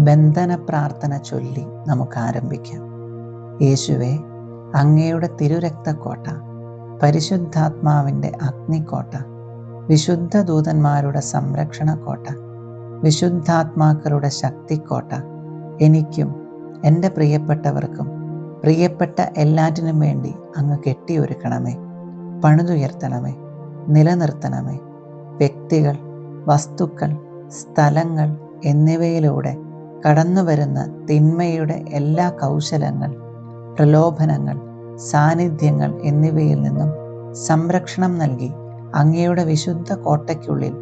ബന്ധന പ്രാർത്ഥന ചൊല്ലി നമുക്ക് ആരംഭിക്കാം. യേശുവേ, അങ്ങയുടെ തിരുരക്തക്കോട്ട, പരിശുദ്ധാത്മാവിൻ്റെ അഗ്നിക്കോട്ട, വിശുദ്ധ ദൂതന്മാരുടെ സംരക്ഷണക്കോട്ട, വിശുദ്ധാത്മാക്കളുടെ ശക്തിക്കോട്ട, എനിക്കും എൻ്റെ പ്രിയപ്പെട്ടവർക്കും പ്രിയപ്പെട്ട എല്ലാറ്റിനും വേണ്ടി അങ്ങ് കെട്ടിയൊരുക്കണമേ, പണിതുയർത്തണമേ, നിലനിർത്തണമേ. വ്യക്തികൾ, വസ്തുക്കൾ, സ്ഥലങ്ങൾ എന്നിവയിലൂടെ കടന്നുവരുന്ന തിന്മയുടെ എല്ലാ കൗശലങ്ങൾ, പ്രലോഭനങ്ങൾ, സാന്നിധ്യങ്ങൾ എന്നിവയിൽ നിന്നും സംരക്ഷണം നൽകി അങ്ങയുടെ വിശുദ്ധ കോട്ടയ്ക്കുള്ളിൽ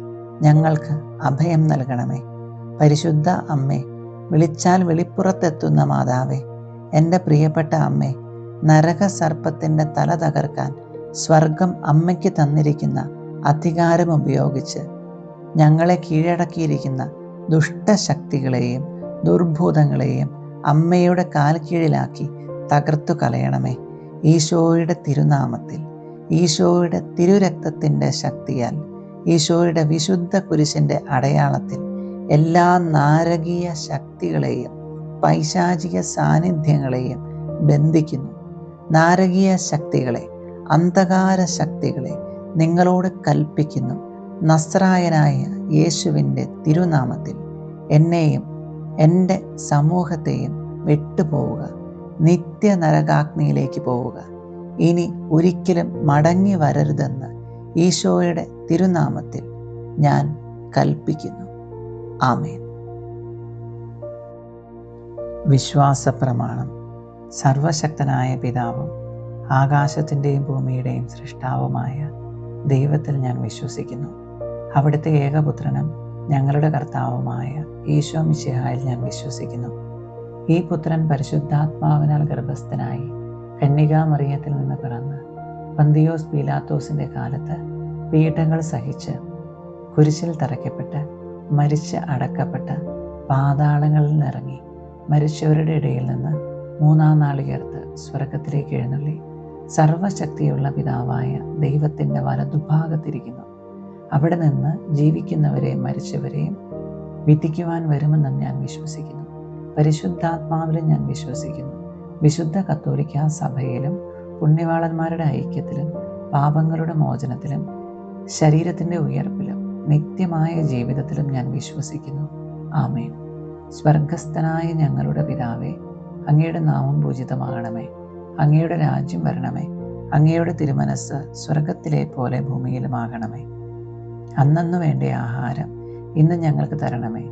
ഞങ്ങൾക്ക് അഭയം നൽകണമേ. പരിശുദ്ധ അമ്മേ, വിളിച്ചാൽ വെളിപ്പുറത്തെത്തുന്ന മാതാവേ, എൻ്റെ പ്രിയപ്പെട്ട അമ്മേ, നരകസർപ്പത്തിൻ്റെ തല തകർക്കാൻ സ്വർഗം അമ്മയ്ക്ക് തന്നിരിക്കുന്ന അധികാരം ഉപയോഗിച്ച് ഞങ്ങളെ കീഴടക്കിയിരിക്കുന്ന ദുഷ്ടശക്തികളെയും ദുർഭൂതങ്ങളെയും അമ്മയുടെ കാൽക്കീഴിലാക്കി തകർത്തു കളയണമേ. ഈശോയുടെ തിരുനാമത്തിൽ, ഈശോയുടെ തിരുരക്തത്തിൻ്റെ ശക്തിയാൽ, ഈശോയുടെ വിശുദ്ധ കുരിശിൻ്റെ അടയാളത്തിൽ എല്ലാ നാരകീയ ശക്തികളെയും പൈശാചിക സാന്നിധ്യങ്ങളെയും ബന്ധിക്കുന്നു. നാരകീയ ശക്തികളെ, അന്ധകാര ശക്തികളെ നിങ്ങളോട് കൽപ്പിക്കുന്നു. നസ്രായനായ യേശുവിൻ്റെ തിരുനാമത്തിൽ എന്നെയും എൻ്റെ സമൂഹത്തെയും വിട്ടുപോവുക. നിത്യ നരകാഗ്നിയിലേക്ക് പോവുക. ഇനി ഒരിക്കലും മടങ്ങി വരരുതെന്ന് ഈശോയുടെ തിരുനാമത്തിൽ ഞാൻ കൽപ്പിക്കുന്നു. ആമേൻ. വിശ്വാസ പ്രമാണം. സർവശക്തനായ പിതാവും ആകാശത്തിൻ്റെയും ഭൂമിയുടെയും സൃഷ്ടാവുമായ ദൈവത്തിൽ ഞാൻ വിശ്വസിക്കുന്നു. അവിടുത്തെ ഏകപുത്രനും ഞങ്ങളുടെ കർത്താവുമായ ഈശോ മിശിഹായിൽ ഞാൻ വിശ്വസിക്കുന്നു. ഈ പുത്രൻ പരിശുദ്ധാത്മാവിനാൽ ഗർഭസ്ഥനായി കന്യകാമറിയത്തിൽ നിന്ന് പിറന്ന് പന്തിയോസ് പീലാത്തോസിൻ്റെ കാലത്ത് പീഡകൾ സഹിച്ച് കുരിശിൽ തറയ്ക്കപ്പെട്ട് മരിച്ച് അടക്കപ്പെട്ട് പാതാളങ്ങളിൽ നിന്നിറങ്ങി മരിച്ചവരുടെ ഇടയിൽ നിന്ന് മൂന്നാം നാൾ ഉയർത്ത് സ്വർഗത്തിലേക്ക് എഴുന്നള്ളി സർവശക്തിയുള്ള പിതാവായ ദൈവത്തിൻ്റെ വലതുഭാഗത്തിരിക്കുന്നു. അവിടെ നിന്ന് ജീവിക്കുന്നവരെയും മരിച്ചവരെയും വിധിക്കുവാൻ വരുമെന്നും ഞാൻ വിശ്വസിക്കുന്നു. പരിശുദ്ധാത്മാവിലും ഞാൻ വിശ്വസിക്കുന്നു. വിശുദ്ധ കത്തോലിക്കാ സഭയിലും പുണ്യവാളന്മാരുടെ ഐക്യത്തിലും പാപങ്ങളുടെ മോചനത്തിലും ശരീരത്തിൻ്റെ ഉയർപ്പിലും നിത്യമായ ജീവിതത്തിലും ഞാൻ വിശ്വസിക്കുന്നു. ആമേൻ. സ്വർഗസ്ഥനായ ഞങ്ങളുടെ പിതാവേ, അങ്ങയുടെ നാമം പൂജിതമാകണമേ. അങ്ങയുടെ രാജ്യം വരണമേ. അങ്ങയുടെ തിരുമനസ്സ് സ്വർഗത്തിലെ പോലെ ഭൂമിയിലുമാകണമേ. അന്നന്നു വേണ്ട ആഹാരം ഇന്ന് ഞങ്ങൾക്ക് തരണമേ.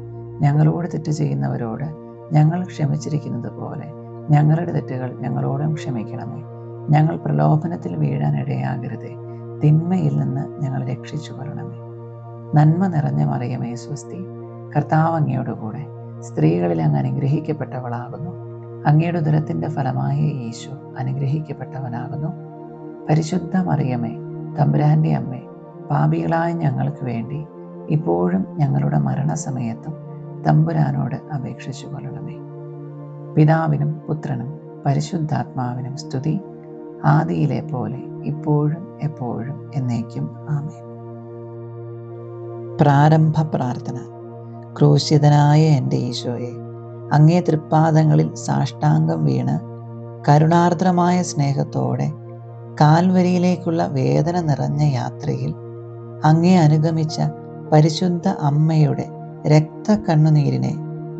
ഞങ്ങളോട് തെറ്റ് ചെയ്യുന്നവരോട് ഞങ്ങൾ ക്ഷമിച്ചിരിക്കുന്നത് പോലെ ഞങ്ങളുടെ തെറ്റുകൾ ഞങ്ങളോടും ക്ഷമിക്കണമേ. ഞങ്ങൾ പ്രലോഭനത്തിൽ വീഴാൻ ഇടയാകരുതേ. തിന്മയിൽ നിന്ന് ഞങ്ങൾ രക്ഷിച്ചു കൊള്ളണമേ. നന്മ നിറഞ്ഞ മറിയമേ സ്വസ്തി, കർത്താവ് അങ്ങയോടുകൂടെ സ്ത്രീകളിൽ അങ്ങ് അനുഗ്രഹിക്കപ്പെട്ടവളാകുന്നു. അങ്ങയുടെ ഉദരത്തിൻ്റെ ഫലമായ ഈശോ അനുഗ്രഹിക്കപ്പെട്ടവനാകുന്നു. പരിശുദ്ധ മറിയമേ, തമ്പുരാൻ്റെ അമ്മേ, പാപികളായ ഞങ്ങൾക്ക് വേണ്ടി ഇപ്പോഴും ഞങ്ങളുടെ മരണസമയത്തും തമ്പുരാനോട് അപേക്ഷിച്ചു കൊള്ളണമേ. പിതാവിനും പുത്രനും പരിശുദ്ധാത്മാവിനും സ്തുതി, ആദിയിലെ പോലെ ഇപ്പോഴും എപ്പോഴും എന്നേക്കും. ആമേൻ. പ്രാരംഭ പ്രാർത്ഥന. ക്രൂശിതനായ എൻ്റെ ഈശോയെ, അങ്ങേ തൃപ്പാദങ്ങളിൽ സാഷ്ടാംഗം വീണ് കരുണാർദ്രമായ സ്നേഹത്തോടെ കാൽവരിയിലേക്കുള്ള വേദന നിറഞ്ഞ യാത്രയിൽ അങ്ങേ അനുഗമിച്ച പരിശുദ്ധ അമ്മയുടെ രക്തക്കണ്ണുനീരിനെ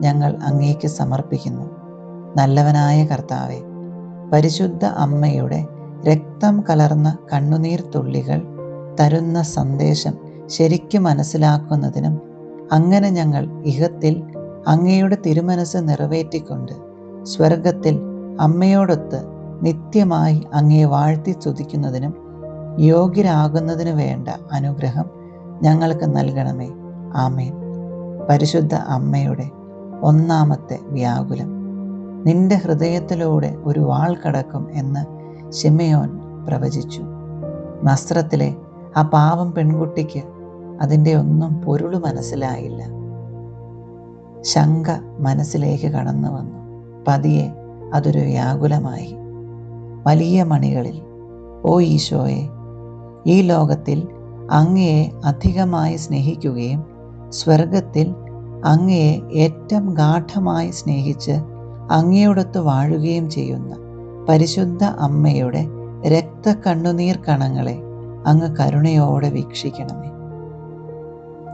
ഞങ്ങൾ അങ്ങേക്ക് സമർപ്പിക്കുന്നു. നല്ലവനായ കർത്താവെ, പരിശുദ്ധ അമ്മയുടെ രക്തം കലർന്ന കണ്ണുനീർ തുള്ളികൾ തരുന്ന സന്ദേശം ശരിക്കും മനസ്സിലാക്കുന്നതിനും അങ്ങനെ ഞങ്ങൾ ഇഹത്തിൽ അങ്ങയുടെ തിരുമനസ് നിറവേറ്റിക്കൊണ്ട് സ്വർഗത്തിൽ അമ്മയോടൊത്ത് നിത്യമായി അങ്ങയെ വാഴ്ത്തി സ്തുതിക്കുന്നതിനും യോഗ്യരാകുന്നതിനു വേണ്ട അനുഗ്രഹം ഞങ്ങൾക്ക് നൽകണമേ. ആമേൻ. പരിശുദ്ധ അമ്മയുടെ ഒന്നാമത്തെ വ്യാകുലം. നിന്റെ ഹൃദയത്തിലൂടെ ഒരു വാൾ കടക്കും എന്ന് ശിമയോൻ പ്രവചിച്ചു. നസ്രത്തിലെ ആ പാവം പെൺകുട്ടിക്ക് അതിൻ്റെ ഒന്നും പൊരുള് മനസ്സിലായില്ല. ശങ്ക മനസ്സിലേക്ക് കടന്നു വന്നു. പതിയെ അതൊരു വ്യാകുലമായി. വലിയ മണികളിൽ, ഓ ഈശോയെ, ഈ ലോകത്തിൽ അങ്ങയെ അധികമായി സ്നേഹിക്കുകയും സ്വർഗത്തിൽ അങ്ങയെ ഏറ്റവും ഗാഠമായി സ്നേഹിച്ച് അങ്ങയോടൊത്ത് വാഴുകയും ചെയ്യുന്ന പരിശുദ്ധ അമ്മയുടെ രക്തക്കണ്ണുനീർ കണങ്ങളെ അങ്ങ് കരുണയോടെ വീക്ഷിക്കണമേ.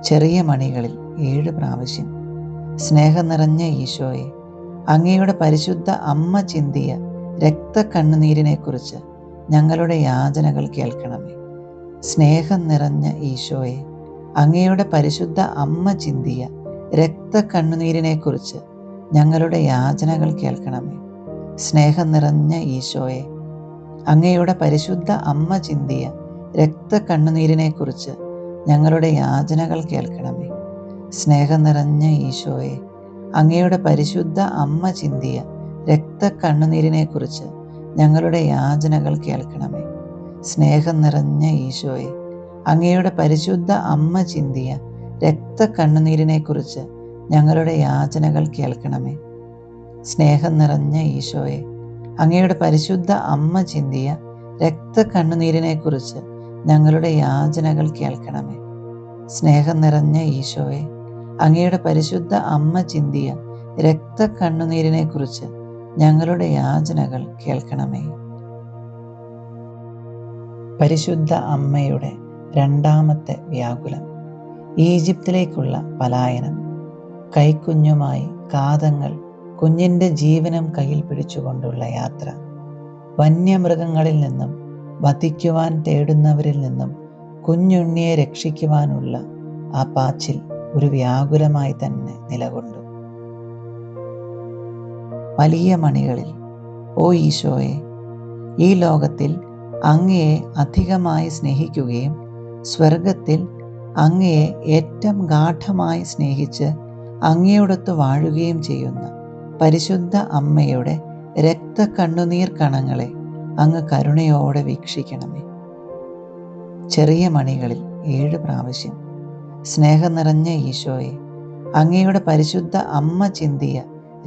ചെറിയ മണികളിൽ 7 പ്രാവശ്യം സ്നേഹം നിറഞ്ഞ ഈശോയെ, അങ്ങയുടെ പരിശുദ്ധ അമ്മ ചിന്തിയ രക്തക്കണ്ണുനീരിനെക്കുറിച്ച് ഞങ്ങളുടെ യാചനകൾ കേൾക്കണമേ. സ്നേഹം നിറഞ്ഞ ഈശോയെ, അങ്ങയുടെ പരിശുദ്ധ അമ്മ ചിന്തിയ രക്തക്കണ്ണുനീരിനെക്കുറിച്ച് ഞങ്ങളുടെ യാചനകൾ കേൾക്കണമേ. സ്നേഹം നിറഞ്ഞ ഈശോയെ, അങ്ങയുടെ പരിശുദ്ധ അമ്മ ചിന്തിയ രക്തക്കണ്ണുനീരിനെക്കുറിച്ച് ഞങ്ങളുടെ യാചനകൾ കേൾക്കണമേ. സ്നേഹം നിറഞ്ഞ ഈശോയെ, അങ്ങയുടെ പരിശുദ്ധ അമ്മ ചിന്തിയ രക്തക്കണ്ണുനീരിനെക്കുറിച്ച് ഞങ്ങളുടെ യാചനകൾ കേൾക്കണമേ. സ്നേഹം നിറഞ്ഞ ഈശോയെ, അങ്ങയുടെ പരിശുദ്ധ അമ്മ ചിന്തിയ രക്തക്കണ്ണുനീരിനെക്കുറിച്ച് ഞങ്ങളുടെ യാചനകൾ കേൾക്കണമേ. സ്നേഹം നിറഞ്ഞ ഈശോയെ, അങ്ങയുടെ പരിശുദ്ധ അമ്മ ചിന്തിയ രക്തക്കണ്ണുനീരിനെക്കുറിച്ച് ഞങ്ങളുടെ യാചനകൾ കേൾക്കണമേ. സ്നേഹം നിറഞ്ഞ ഈശോയെ, അങ്ങയുടെ പരിശുദ്ധ അമ്മ ചിന്തിയ രക്തക്കണ്ണുനീരിനെക്കുറിച്ച് ഞങ്ങളുടെ യാചനകൾ കേൾക്കണമേ. പരിശുദ്ധ അമ്മയുടെ രണ്ടാമത്തെ വ്യാകുലം. ഈജിപ്തിലേക്കുള്ള പലായനം. കൈക്കുഞ്ഞുമായി കാതങ്ങൾ കുഞ്ഞിൻ്റെ ജീവനം കയ്യിൽ പിടിച്ചുകൊണ്ടുള്ള യാത്ര. വന്യമൃഗങ്ങളിൽ നിന്നും വധിക്കുവാൻ തേടുന്നവരിൽ നിന്നും കുഞ്ഞുണ്ണിയെ രക്ഷിക്കുവാനുള്ള ആ പാച്ചിൽ ഒരു വ്യാകുലമായി തന്നെ നിലകൊണ്ടു. വലിയ മണികളിൽ, ഓ ഈശോയെ, ഈ ലോകത്തിൽ അങ്ങയെ അധികമായി സ്നേഹിക്കുകയും സ്വർഗത്തിൽ അങ്ങയെ ഏറ്റവും ഗാഠമായി സ്നേഹിച്ച് അങ്ങയോടൊത്ത് വാഴുകയും ചെയ്യുന്ന പരിശുദ്ധ അമ്മയുടെ രക്തക്കണ്ണുനീർ കണങ്ങളെ അങ്ങ് കരുണയോടെ വീക്ഷിക്കണമേ. ചെറിയ മണികളിൽ 7 പ്രാവശ്യം സ്നേഹം നിറഞ്ഞ ഈശോയെ, അങ്ങയുടെ പരിശുദ്ധ അമ്മ ചിന്തിയ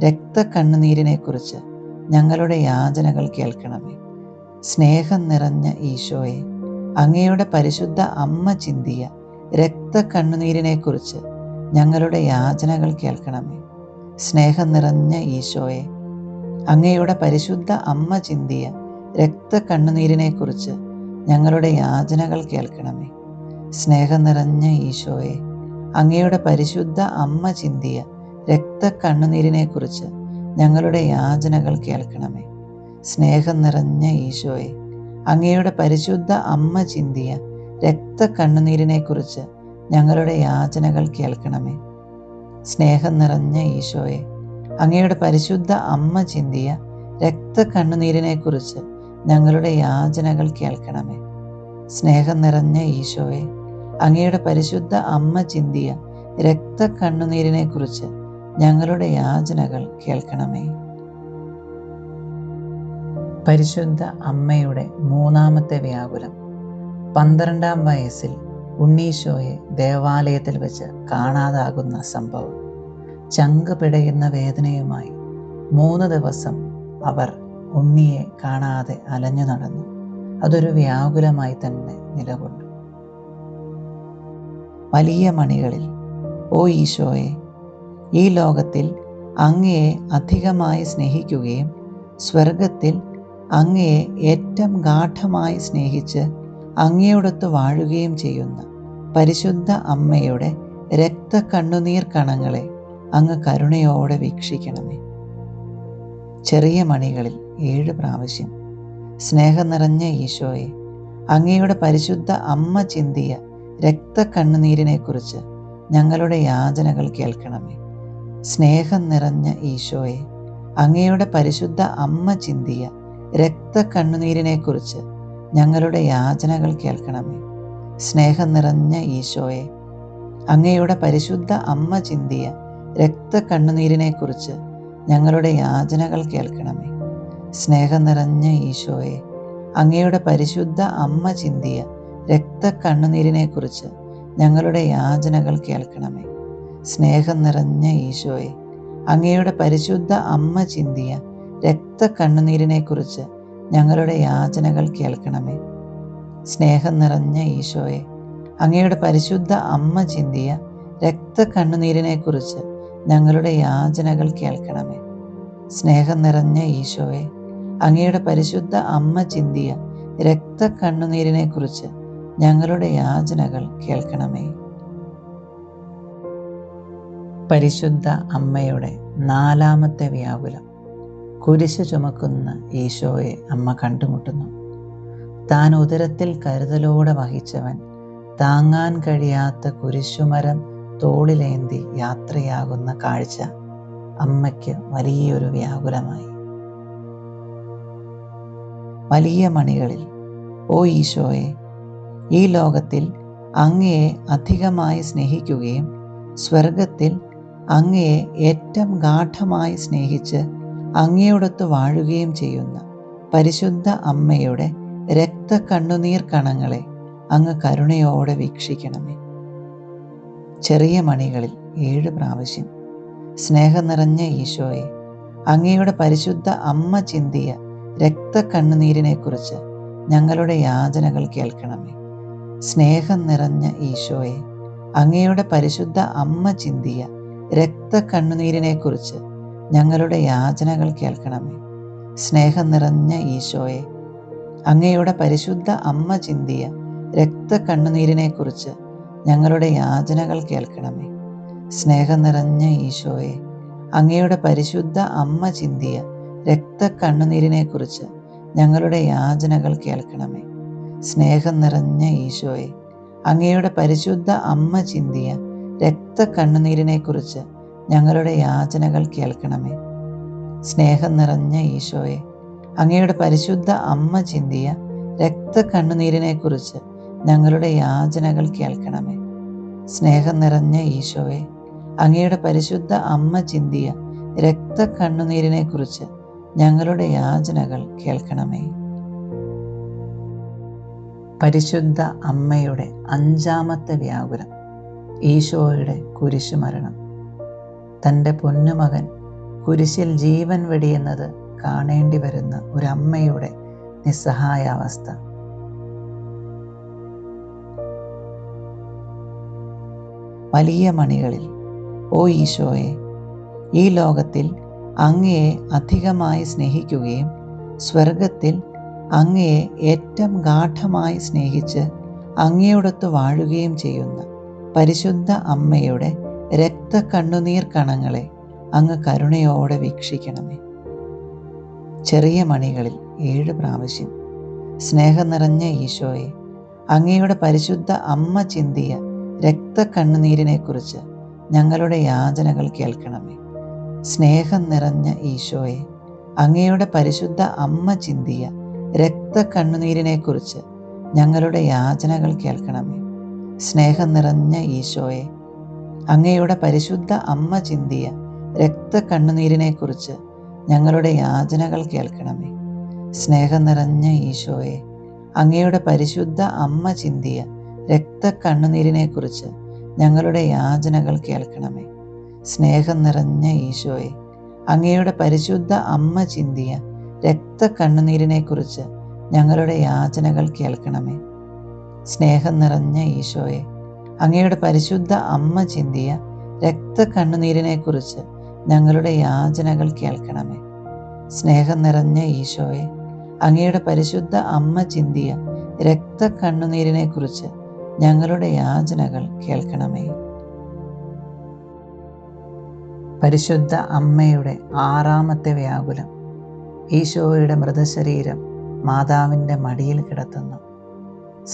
രക്തക്കണ്ണുനീരിനെക്കുറിച്ച് ഞങ്ങളുടെ യാചനകൾ കേൾക്കണമേ. സ്നേഹം നിറഞ്ഞ ഈശോയെ, അങ്ങയുടെ പരിശുദ്ധ അമ്മ ചിന്തിയ രക്തക്കണ്ണുനീരിനെക്കുറിച്ച് ഞങ്ങളുടെ യാചനകൾ കേൾക്കണമേ. സ്നേഹം നിറഞ്ഞ ഈശോയെ, അങ്ങയുടെ പരിശുദ്ധ അമ്മ ചിന്തിയ രക്തക്കണ്ണുനീരിനെക്കുറിച്ച് ഞങ്ങളുടെ യാചനകൾ കേൾക്കണമേ. സ്നേഹം നിറഞ്ഞ ഈശോയെ, അങ്ങയുടെ പരിശുദ്ധ അമ്മ ചിന്തിയ രക്തക്കണ്ണുനീരിനെക്കുറിച്ച് ഞങ്ങളുടെ യാചനകൾ കേൾക്കണമേ. സ്നേഹം നിറഞ്ഞ ഈശോയെ, അങ്ങയുടെ പരിശുദ്ധ അമ്മ ചിന്തിയ രക്തക്കണ്ണുനീരിനെക്കുറിച്ച് ഞങ്ങളുടെ യാചനകൾ കേൾക്കണമേ. സ്നേഹം നിറഞ്ഞ ഈശോയെ, അങ്ങയുടെ പരിശുദ്ധ അമ്മ ചിന്തിയ രക്തക്കണ്ണുനീരിനെക്കുറിച്ച് ഞങ്ങളുടെ യാചനകൾ കേൾക്കണമേ. സ്നേഹം നിറഞ്ഞ ഈശോയെ, അങ്ങയുടെ പരിശുദ്ധ അമ്മ ചിന്തിയ രക്തക്കണ്ണുനീരിനെക്കുറിച്ച് ഞങ്ങളുടെ യാചനകൾ കേൾക്കണമേ. പരിശുദ്ധ അമ്മയുടെ മൂന്നാമത്തെ വ്യാകുലം. 12-ാം വയസ്സിൽ ഉണ്ണീശോയെ ദേവാലയത്തിൽ വെച്ച് കാണാതാകുന്ന സംഭവം. ചങ്ക് പിടയുന്ന വേദനയുമായി 3 ദിവസം അവർ ഉണ്ണിയെ കാണാതെ അലഞ്ഞു നടന്നു. അതൊരു വ്യാകുലമായി തന്നെ നിലകൊണ്ടു. വലിയ മണികളിൽ, ഓ ഈശോയെ, ഈ ലോകത്തിൽ അങ്ങയെ അധികമായി സ്നേഹിക്കുകയും സ്വർഗത്തിൽ അങ്ങയെ ഏറ്റവും ഗാഠമായി സ്നേഹിച്ച് അങ്ങയോടൊത്ത് വാഴുകയും ചെയ്യുന്ന പരിശുദ്ധ അമ്മയുടെ രക്തക്കണ്ണുനീർ കണങ്ങളെ അങ്ങ് കരുണയോടെ വീക്ഷിക്കണമേ. ചെറിയ മണികളിൽ 7 പ്രാവശ്യം സ്നേഹം നിറഞ്ഞ ഈശോയെ, അങ്ങയുടെ പരിശുദ്ധ അമ്മ ചിന്തിയ രക്തക്കണ്ണുനീരിനെക്കുറിച്ച് ഞങ്ങളുടെ യാചനകൾ കേൾക്കണമേ. സ്നേഹം നിറഞ്ഞ ഈശോയെ, അങ്ങയുടെ പരിശുദ്ധ അമ്മ ചിന്തിയ രക്തക്കണ്ണുനീരിനെക്കുറിച്ച് ഞങ്ങളുടെ യാചനകൾ കേൾക്കണമേ. സ്നേഹം നിറഞ്ഞ ഈശോയെ, അങ്ങയുടെ പരിശുദ്ധ അമ്മ ചിന്തിയ രക്തക്കണ്ണുനീരിനെക്കുറിച്ച് ഞങ്ങളുടെ യാചനകൾ കേൾക്കണമേ. സ്നേഹം നിറഞ്ഞ ഈശോയെ, അങ്ങയുടെ പരിശുദ്ധ അമ്മ ചിന്തിയ രക്തക്കണ്ണുനീരിനെക്കുറിച്ച് ഞങ്ങളുടെ യാചനകൾ കേൾക്കണമേ. സ്നേഹം നിറഞ്ഞ ഈശോയെ, അങ്ങയുടെ പരിശുദ്ധ അമ്മ ചിന്തിയ രക്തക്കണ്ണുനീരിനെക്കുറിച്ച് ഞങ്ങളുടെ യാചനകൾ കേൾക്കണമേ. സ്നേഹം നിറഞ്ഞ ഈശോയെ, അങ്ങയുടെ പരിശുദ്ധ അമ്മ ചിന്തിയ രക്തക്കണ്ണുനീരിനെക്കുറിച്ച് ഞങ്ങളുടെ യാചനകൾ കേൾക്കണമേ. സ്നേഹം നിറഞ്ഞ ഈശോയെ, അങ്ങയുടെ പരിശുദ്ധ അമ്മ ചിന്തിയ രക്തക്കണ്ണുനീരിനെക്കുറിച്ച് ഞങ്ങളുടെ യാചനകൾ കേൾക്കണമേ. പരിശുദ്ധ അമ്മയുടെ നാലാമത്തെ വ്യാകുലം. കുരിശ് ചുമക്കുന്ന ഈശോയെ അമ്മ കണ്ടുമുട്ടുന്നു. താൻ ഉദരത്തിൽ കരുതലോടെ വഹിച്ചവൻ താങ്ങാൻ കഴിയാത്ത കുരിശുമരം തോളിലേന്തി യാത്രയാകുന്ന കാഴ്ച അമ്മയ്ക്ക് വലിയൊരു വ്യാകുലമായി. വലിയ മണികളിൽ, ഓ ഈശോയെ, ഈ ലോകത്തിൽ അങ്ങയെ അധികമായി സ്നേഹിക്കുകയും സ്വർഗത്തിൽ അങ്ങയെ ഏറ്റവും ഗാഢമായി സ്നേഹിച്ച് അങ്ങയോടൊത്ത് വാഴുകയും ചെയ്യുന്ന പരിശുദ്ധ അമ്മയുടെ രക്തക്കണ്ണുനീർ കണങ്ങളെ അങ്ങ് കരുണയോടെ വീക്ഷിക്കണമേ. ചെറിയ മണികളിൽ 7 പ്രാവശ്യം, സ്നേഹം നിറഞ്ഞ ഈശോയെ, അങ്ങയുടെ പരിശുദ്ധ അമ്മ ചിന്തിയ രക്തക്കണ്ണുനീരിനെക്കുറിച്ച് ഞങ്ങളുടെ യാചനകൾ കേൾക്കണമേ. സ്നേഹം നിറഞ്ഞ ഈശോയെ, അങ്ങയുടെ പരിശുദ്ധ അമ്മ ചിന്തിയ രക്തക്കണ്ണുനീരിനെക്കുറിച്ച് ഞങ്ങളുടെ യാചനകൾ കേൾക്കണമേ. സ്നേഹം നിറഞ്ഞ ഈശോയെ, അങ്ങയുടെ പരിശുദ്ധ അമ്മ ചിന്തിയ രക്തക്കണ്ണുനീരിനെക്കുറിച്ച് ഞങ്ങളുടെ യാചനകൾ കേൾക്കണമേ. സ്നേഹം നിറഞ്ഞ ഈശോയെ, അങ്ങയുടെ പരിശുദ്ധ അമ്മ ചിന്തിയ രക്തക്കണ്ണുനീരിനെക്കുറിച്ച് ഞങ്ങളുടെ യാചനകൾ കേൾക്കണമേ. സ്നേഹം നിറഞ്ഞ ഈശോയെ, അങ്ങയുടെ പരിശുദ്ധ അമ്മ ചിന്തിയ രക്തക്കണ്ണുനീരിനെക്കുറിച്ച് ഞങ്ങളുടെ യാചനകൾ കേൾക്കണമേ. സ്നേഹം നിറഞ്ഞ ഈശോയെ, അങ്ങയുടെ പരിശുദ്ധ അമ്മ ചിന്തിയ രക്തക്കണ്ണുനീരിനെക്കുറിച്ച് ഞങ്ങളുടെ യാചനകൾ കേൾക്കണമേ. സ്നേഹം നിറഞ്ഞ ഈശോയെ, അങ്ങയുടെ പരിശുദ്ധ അമ്മ ചിന്തിയ രക്തക്കണ്ണുനീരിനെക്കുറിച്ച് ഞങ്ങളുടെ യാചനകൾ കേൾക്കണമേ. പരിശുദ്ധ അമ്മയുടെ 5-ാമത്തെ വ്യാകുലം. ഈശോയുടെ കുരിശുമരണം. തൻ്റെ പൊന്നുമകൻ കുരിശിൽ ജീവൻ വെടിയുന്നത് കാണേണ്ടി വരുന്ന ഒരമ്മയുടെ നിസ്സഹായാവസ്ഥ. വലിയ മണികളിൽ, ഓ ഈശോയെ, ഈ ലോകത്തിൽ അങ്ങയെ അധികമായി സ്നേഹിക്കുകയും സ്വർഗത്തിൽ അങ്ങയെ ഏറ്റവും ഗാഢമായി സ്നേഹിച്ച് അങ്ങയോടൊത്ത് വാഴുകയും ചെയ്യുന്ന പരിശുദ്ധ അമ്മയുടെ രക്തക്കണ്ണുനീർ കണങ്ങളെ അങ്ങ് കരുണയോടെ വീക്ഷിക്കണമേ. ചെറിയ മണികളിൽ 7 പ്രാവശ്യം, സ്നേഹം നിറഞ്ഞ ഈശോയെ, അങ്ങയുടെ പരിശുദ്ധ അമ്മ ചിന്തിയ രക്തക്കണ്ണുനീരിനെക്കുറിച്ച് ഞങ്ങളുടെ യാചനകൾ കേൾക്കണമേ. സ്നേഹം നിറഞ്ഞ ഈശോയെ, അങ്ങയുടെ പരിശുദ്ധ അമ്മ ചിന്തിയ രക്തക്കണ്ണുനീരിനെക്കുറിച്ച് ഞങ്ങളുടെ യാചനകൾ കേൾക്കണമേ. സ്നേഹം നിറഞ്ഞ ഈശോയെ, അങ്ങയുടെ പരിശുദ്ധ അമ്മ ചിന്തിയ രക്തക്കണ്ണുനീരിനെക്കുറിച്ച് ഞങ്ങളുടെ യാചനകൾ കേൾക്കണമേ. സ്നേഹം നിറഞ്ഞ ഈശോയെ, അങ്ങയുടെ പരിശുദ്ധ അമ്മ ചിന്തിയ രക്തക്കണ്ണുനീരിനെക്കുറിച്ച് ഞങ്ങളുടെ യാചനകൾ കേൾക്കണമേ. സ്നേഹം നിറഞ്ഞ ഈശോയെ, അങ്ങയുടെ പരിശുദ്ധ അമ്മ ചിന്തിയ രക്തക്കണ്ണുനീരിനെക്കുറിച്ച് ഞങ്ങളുടെ യാചനകൾ കേൾക്കണമേ. സ്നേഹം നിറഞ്ഞ ഈശോയെ, അങ്ങയുടെ പരിശുദ്ധ അമ്മ ചിന്തിയ രക്തക്കണ്ണുനീരിനെക്കുറിച്ച് ഞങ്ങളുടെ യാചനകൾ കേൾക്കണമേ. സ്നേഹം നിറഞ്ഞ ഈശോയെ, അങ്ങയുടെ പരിശുദ്ധ അമ്മ ചിന്തിയ രക്തക്കണ്ണുനീരിനെക്കുറിച്ച് ഞങ്ങളുടെ യാചനകൾ കേൾക്കണമേ. പരിശുദ്ധ അമ്മയുടെ 6-ാമത്തെ വ്യാകുലം. ഈശോയുടെ മൃതശരീരം മാതാവിൻ്റെ മടിയിൽ കിടത്തുന്നു.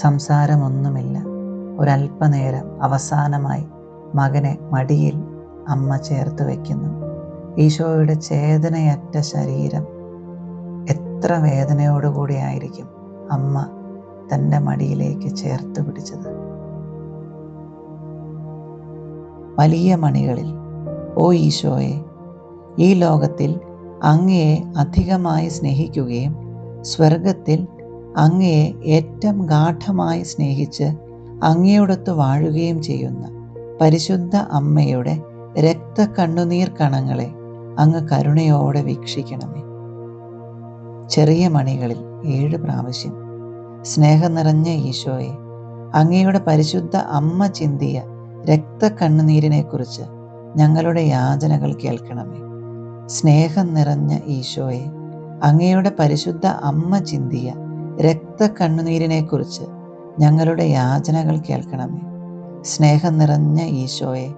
സംസാരമൊന്നുമില്ല. ഒരല്പനേരം അവസാനമായി മകനെ മടിയിൽ അമ്മ ചേർത്ത് വയ്ക്കുന്നു. ഈശോയുടെ ചേതനയറ്റ ശരീരം എത്ര വേദനയോടുകൂടിയായിരിക്കും അമ്മ തൻ്റെ മടിയിലേക്ക് ചേർത്ത് പിടിച്ചത്. വലിയ മണികളിൽ, ഓ ഈശോയെ, ഈ ലോകത്തിൽ അങ്ങയെ അധികമായി സ്നേഹിക്കുകയും സ്വർഗത്തിൽ അങ്ങയെ ഏറ്റവും ഗാഢമായി സ്നേഹിച്ച് അങ്ങയോടൊത്ത് വാഴുകയും ചെയ്യുന്ന പരിശുദ്ധ അമ്മയുടെ രക്തക്കണ്ണുനീർ കണങ്ങളെ അങ്ങ് കരുണയോടെ വീക്ഷിക്കണമേ. ചെറിയ മണികളിൽ 7 പ്രാവശ്യം, സ്നേഹം നിറഞ്ഞ ഈശോയെ, അങ്ങയുടെ പരിശുദ്ധ അമ്മ ചിന്തിയ രക്തക്കണ്ണുനീരിനെക്കുറിച്ച് ഞങ്ങളുടെ യാചനകൾ കേൾക്കണമേ. സ്നേഹം നിറഞ്ഞ ഈശോയെ, അങ്ങയുടെ പരിശുദ്ധ അമ്മ ചിന്തിയ രക്തക്കണ്ണുനീരിനെക്കുറിച്ച് ഞങ്ങളുടെ യാചനകൾ കേൾക്കണമേ. സ്നേഹം നിറഞ്ഞ ഈശോയെ,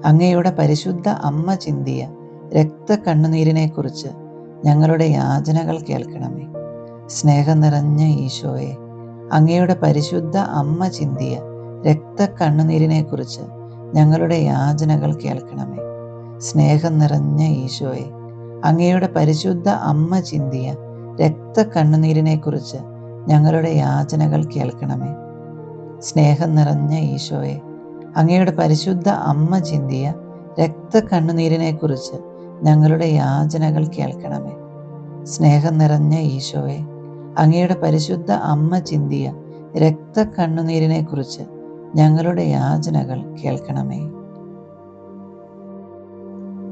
അങ്ങയുടെ പരിശുദ്ധ അമ്മ ചിന്തിയ രക്തക്കണ്ണുനീരിനെക്കുറിച്ച് ഞങ്ങളുടെ യാചനകൾ കേൾക്കണമേ. സ്നേഹം നിറഞ്ഞ ഈശോയെ, അങ്ങയുടെ പരിശുദ്ധ അമ്മ ചിന്തിയ രക്തക്കണ്ണുനീരിനെക്കുറിച്ച് ഞങ്ങളുടെ യാചനകൾ കേൾക്കണമേ. സ്നേഹം നിറഞ്ഞ ഈശോയെ, അങ്ങയുടെ പരിശുദ്ധ അമ്മ ചിന്തിയ രക്തക്കണ്ണുനീരിനെക്കുറിച്ച് ഞങ്ങളുടെ യാചനകൾ കേൾക്കണമേ. സ്നേഹം നിറഞ്ഞ ഈശോയെ, അങ്ങയുടെ പരിശുദ്ധ അമ്മ ചിന്തിയ രക്തക്കണ്ണുനീരിനെക്കുറിച്ച് ഞങ്ങളുടെ യാചനകൾ കേൾക്കണമേ. സ്നേഹം നിറഞ്ഞ ഈശോയെ, അങ്ങയുടെ പരിശുദ്ധ അമ്മ ചിന്തിയ രക്തക്കണ്ണുനീരിനെക്കുറിച്ച് ഞങ്ങളുടെ യാചനകൾ കേൾക്കണമേ.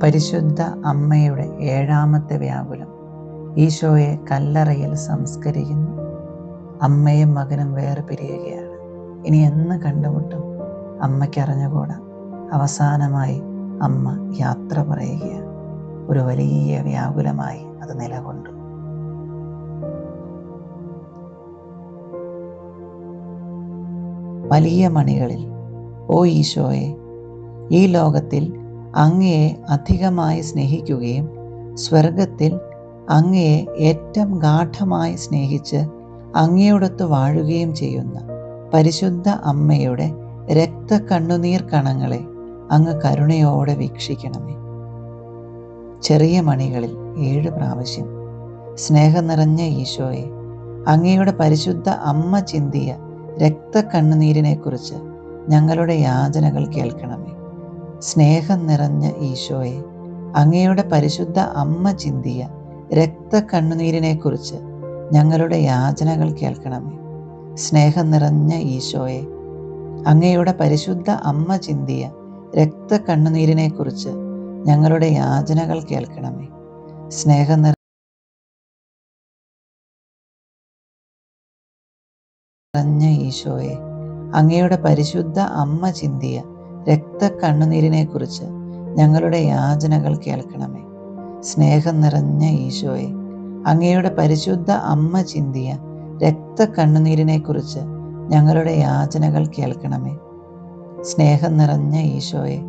പരിശുദ്ധ അമ്മയുടെ 7ാമത്തെ വ്യാകുലം. ഈശോയെ കല്ലറയിൽ സംസ്കരിക്കുന്നു. അമ്മയും മകനും വേർപിരിയുകയാണ്. ഇനി എന്ന് കണ്ടുമുട്ടും അമ്മയ്ക്കറിഞ്ഞുകൂടാ. അവസാനമായി അമ്മ യാത്ര പറയുകയാണ്. ഒരു വലിയ വ്യാകുലമായി അത് നിലകൊണ്ടു. വലിയ മണികളിൽ, ഓ ഈശോയെ, ഈ ലോകത്തിൽ അങ്ങയെ അധികമായി സ്നേഹിക്കുകയും സ്വർഗത്തിൽ അങ്ങയെ ഏറ്റവും ഗാഢമായി സ്നേഹിച്ച് അങ്ങയോടൊത്ത് വാഴുകയും ചെയ്യുന്ന പരിശുദ്ധ അമ്മയുടെ രക്തക്കണ്ണുനീർ കണങ്ങളെ അങ്ങ് കരുണയോടെ വീക്ഷിക്കണമേ. ചെറിയ മണികളിൽ 7 പ്രാവശ്യം. സ്നേഹം നിറഞ്ഞ ഈശോയെ, അങ്ങയുടെ പരിശുദ്ധ അമ്മ ചിന്തിയ രക്തക്കണ്ണുനീരിനെക്കുറിച്ച് ഞങ്ങളുടെ യാചനകൾ കേൾക്കണമേ. സ്നേഹം നിറഞ്ഞ ഈശോയെ, അങ്ങയുടെ പരിശുദ്ധ അമ്മ ചിന്തിയ രക്തക്കണ്ണുനീരിനെക്കുറിച്ച് ഞങ്ങളുടെ യാചനകൾ കേൾക്കണമേ. സ്നേഹം നിറഞ്ഞ ഈശോയെ, അങ്ങയുടെ പരിശുദ്ധ അമ്മ ചിന്തിയ രക്തക്കണ്ണുനീരിനെക്കുറിച്ച് ഞങ്ങളുടെ യാചനകൾ കേൾക്കണമേ. സ്നേഹം നിറഞ്ഞ ഈശോയെ, അങ്ങയുടെ പരിശുദ്ധ അമ്മ ചിന്തിയ രക്തക്കണ്ണുനീരിനെക്കുറിച്ച് ഞങ്ങളുടെ യാചനകൾ കേൾക്കണമേ. സ്നേഹം നിറഞ്ഞ ഈശോയെ, അങ്ങയുടെ പരിശുദ്ധ അമ്മ ചിന്തിയ രക്തക്കണ്ണുനീരിനെക്കുറിച്ച് ഞങ്ങളുടെ യാചനകൾ കേൾക്കണമേ. സ്നേഹം നിറഞ്ഞ ഈശോയെ,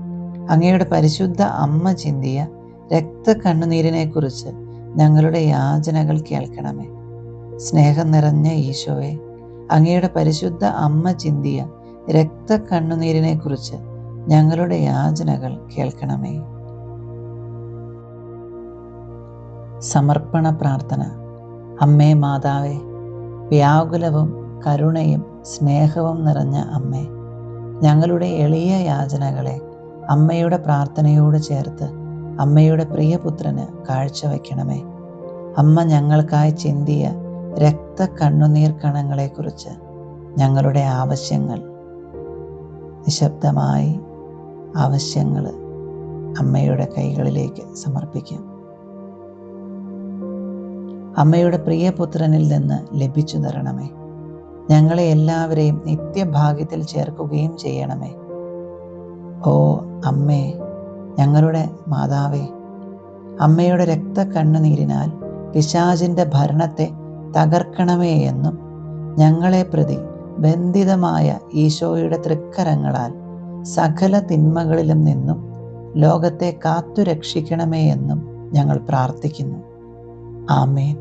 അങ്ങയുടെ പരിശുദ്ധ അമ്മ ചിന്തിയ രക്തക്കണ്ണുനീരിനെക്കുറിച്ച് ഞങ്ങളുടെ യാചനകൾ കേൾക്കണമേ. സ്നേഹം നിറഞ്ഞ ഈശോയെ, അങ്ങയുടെ പരിശുദ്ധ അമ്മ ചിന്തിയ രക്തക്കണ്ണുനീരിനെക്കുറിച്ച് ഞങ്ങളുടെ യാചനകൾ കേൾക്കണമേ. സമർപ്പണ പ്രാർത്ഥന. അമ്മേ മാതാവേ, വ്യാകുലവും കരുണയും സ്നേഹവും നിറഞ്ഞ അമ്മേ, ഞങ്ങളുടെ എളിയ യാചനകളെ അമ്മയുടെ പ്രാർത്ഥനയോട് ചേർത്ത് അമ്മയുടെ പ്രിയപുത്രന് കാഴ്ചവെക്കണമേ. അമ്മ ഞങ്ങൾക്കായി ചിന്തിയ രക്തക്കണ്ണുനീർ കണങ്ങളെക്കുറിച്ച് ഞങ്ങളുടെ ആവശ്യങ്ങൾ, നിശബ്ദമായി ആവശ്യങ്ങൾ അമ്മയുടെ കൈകളിലേക്ക് സമർപ്പിക്കാം. അമ്മയുടെ പ്രിയപുത്രനിൽ നിന്ന് ലഭിച്ചു തരണമേ. ഞങ്ങളെ എല്ലാവരെയും നിത്യഭാഗ്യത്തിൽ ചേർക്കുകയും ചെയ്യണമേ. ഓ അമ്മേ, ഞങ്ങളുടെ മാതാവേ, അമ്മയുടെ രക്തക്കണ്ണുനീരിനാൽ പിശാചിൻ്റെ ഭരണത്തെ തകർക്കണമേ എന്നും ഞങ്ങളെ പ്രതി ബന്ധിതമായ ഈശോയുടെ തൃക്കരങ്ങളാൽ സകല തിന്മകളിലും നിന്നും ലോകത്തെ കാത്തുരക്ഷിക്കണമേ എന്നും ഞങ്ങൾ പ്രാർത്ഥിക്കുന്നു. ആമേൻ.